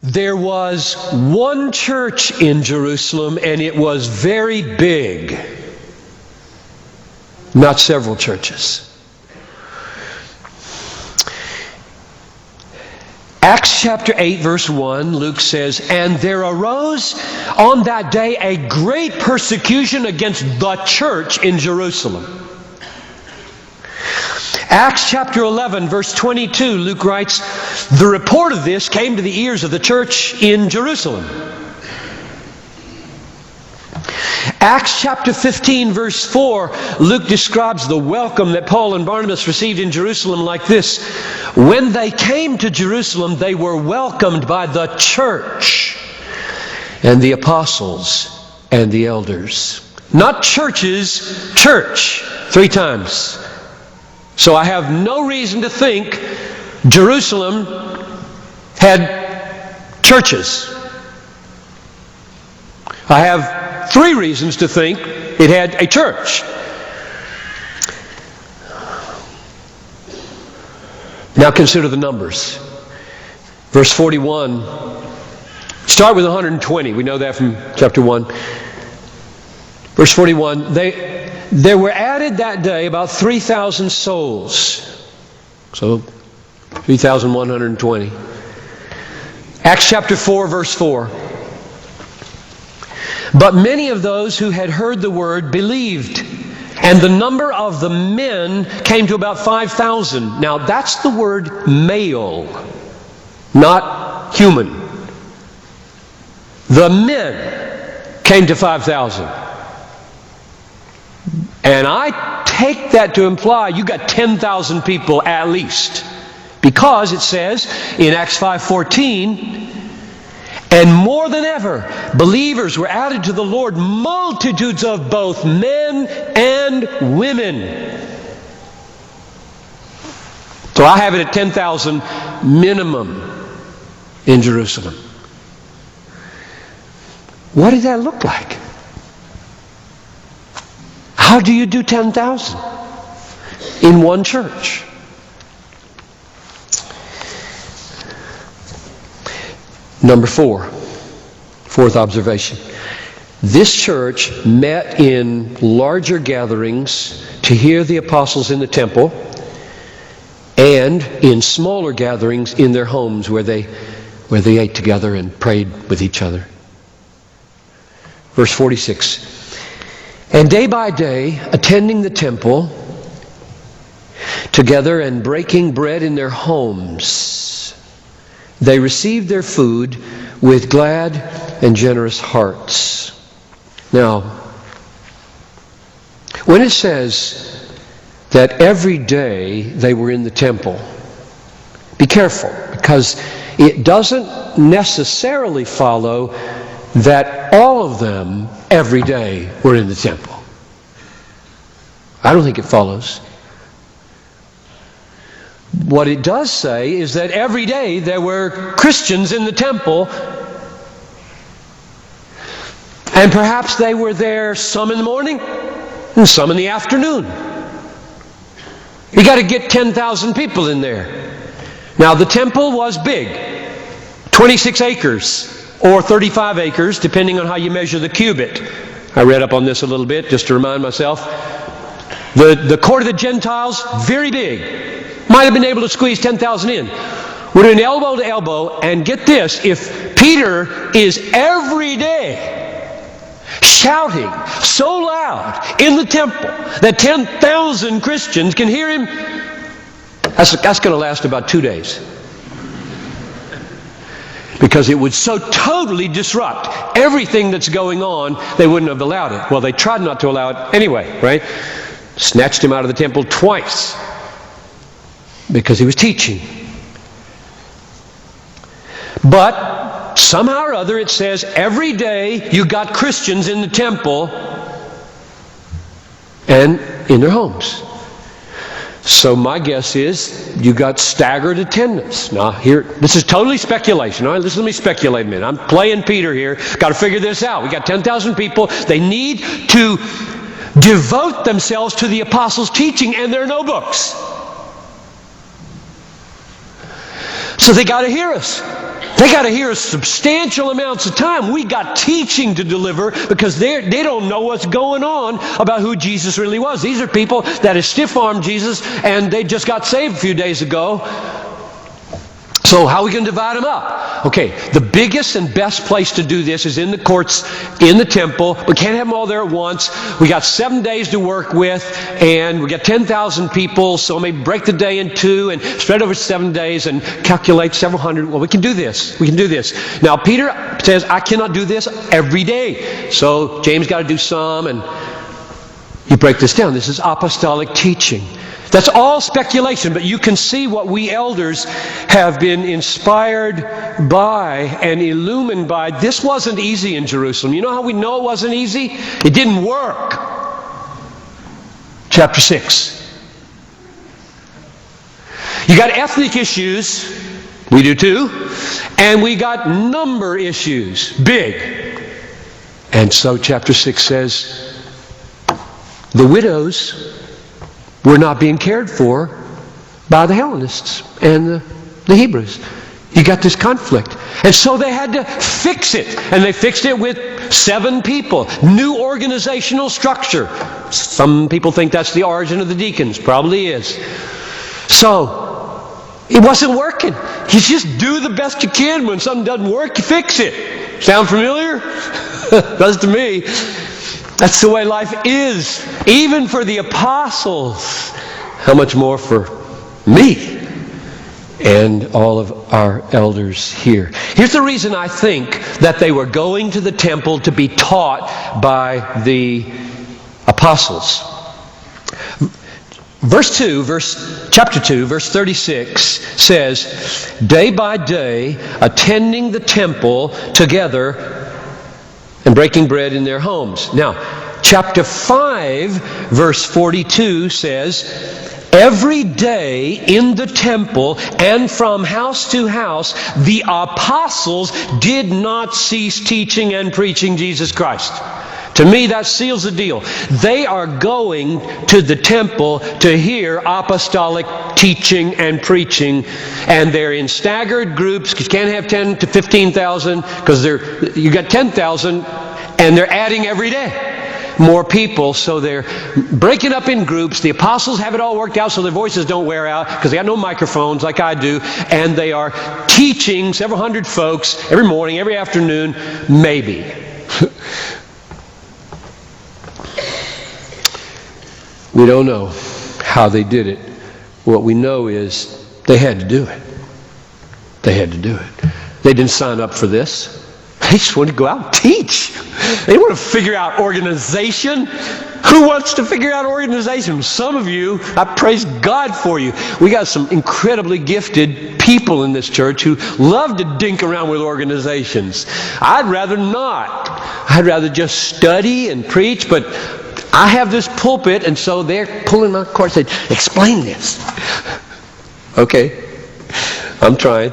There was one church in Jerusalem, and it was very big. Not several churches. Acts chapter 8, verse 1, Luke says, "And there arose on that day a great persecution against the church in Jerusalem." Acts chapter 11, verse 22, Luke writes, "The report of this came to the ears of the church in Jerusalem." Acts chapter 15, verse 4, Luke describes the welcome that Paul and Barnabas received in Jerusalem like this: "When they came to Jerusalem, they were welcomed by the church and the apostles and the elders." Not churches, church. 3 times. So I have no reason to think Jerusalem had churches. I have 3 reasons to think it had a church. Now consider the numbers. Verse 41. Start with 120. We know that from chapter 1. Verse 41. There were added that day about 3,000 souls. So 3,120. Acts chapter 4, verse 4. "But many of those who had heard the word believed, and the number of the men came to about 5,000. Now that's the word male, not human. The men came to 5,000. And I take that to imply you got 10,000 people at least. Because it says in Acts 5:14, "And more than ever, believers were added to the Lord, multitudes of both men and women." So I have it at 10,000 minimum in Jerusalem. What did that look like? How do you do 10,000 in one church? Number 4, fourth observation. This church met in larger gatherings to hear the apostles in the temple, and in smaller gatherings in their homes where they ate together and prayed with each other. Verse 46. "And day by day, attending the temple together and breaking bread in their homes, they received their food with glad and generous hearts." Now, when it says that every day they were in the temple, be careful, because it doesn't necessarily follow that all of them every day were in the temple. I don't think it follows. What it does say is that every day there were Christians in the temple, and perhaps they were there some in the morning and some in the afternoon. You got to get 10,000 people in there. Now the temple was big, 26 acres or 35 acres, depending on how you measure the cubit. I read up on this a little bit just to remind myself. The court of the Gentiles, very big. Might have been able to squeeze 10,000 in. We're doing elbow to elbow, and get this, if Peter is every day shouting so loud in the temple that 10,000 Christians can hear him, that's going to last about 2 days. Because it would so totally disrupt everything that's going on, they wouldn't have allowed it. Well, they tried not to allow it anyway, right? Snatched him out of the temple twice because he was teaching. But somehow or other it says every day you got Christians in the temple and in their homes. So my guess is you got staggered attendance. Now here, this is totally speculation. All right, listen to me speculate a minute. I'm playing Peter here. Got to figure this out. We got 10,000 people. They need to devote themselves to the apostles' teaching, and there are no books. So they got to hear us. They got to hear substantial amounts of time. We got teaching to deliver because they don't know what's going on about who Jesus really was. These are people that have stiff-armed Jesus and they just got saved a few days ago. So how are we going to divide them up? Okay, the biggest and best place to do this is in the courts, in the temple. We can't have them all there at once. We got 7 days to work with, and we got 10,000 people, so maybe break the day in two and spread over 7 days and calculate several hundred. Well, we can do this. We can do this. Now, Peter says, I cannot do this every day. So James got to do some, and you break this down. This is apostolic teaching. That's all speculation, but you can see what we elders have been inspired by and illumined by. This wasn't easy in Jerusalem. You know how we know it wasn't easy? It didn't work. Chapter 6. You got ethnic issues. We do too. And we got number issues. Big. And so chapter 6 says, the widows were not being cared for by the Hellenists and the Hebrews. You got this conflict. And so they had to fix it. And they fixed it with 7 people. New organizational structure. Some people think that's the origin of the deacons. Probably is. So, it wasn't working. You just do the best you can. When something doesn't work, you fix it. Sound familiar? Does to me. That's the way life is. Even for the apostles. How much more for me and all of our elders here. Here's the reason I think that they were going to the temple to be taught by the apostles. Chapter 2, verse 36 says, day by day, attending the temple together and breaking bread in their homes. Now, chapter 5, verse 42 says, every day in the temple and from house to house, the apostles did not cease teaching and preaching Jesus Christ. To me, that seals the deal. They are going to the temple to hear apostolic teaching and preaching, and they're in staggered groups. You can't have 10 to 15,000 because you got 10,000, and they're adding every day more people. So they're breaking up in groups. The apostles have it all worked out so their voices don't wear out because they got no microphones like I do, and they are teaching several hundred folks every morning, every afternoon, maybe. We don't know how they did it. What we know is they had to do it. They had to do it. They didn't sign up for this. They just wanted to go out and teach. They want to figure out organization. Who wants to figure out organization? Some of you, I praise God for you. We got some incredibly gifted people in this church who love to dink around with organizations. I'd rather not. I'd rather just study and preach, but I have this pulpit, and so they're pulling my cord and saying, explain this. Okay, I'm trying.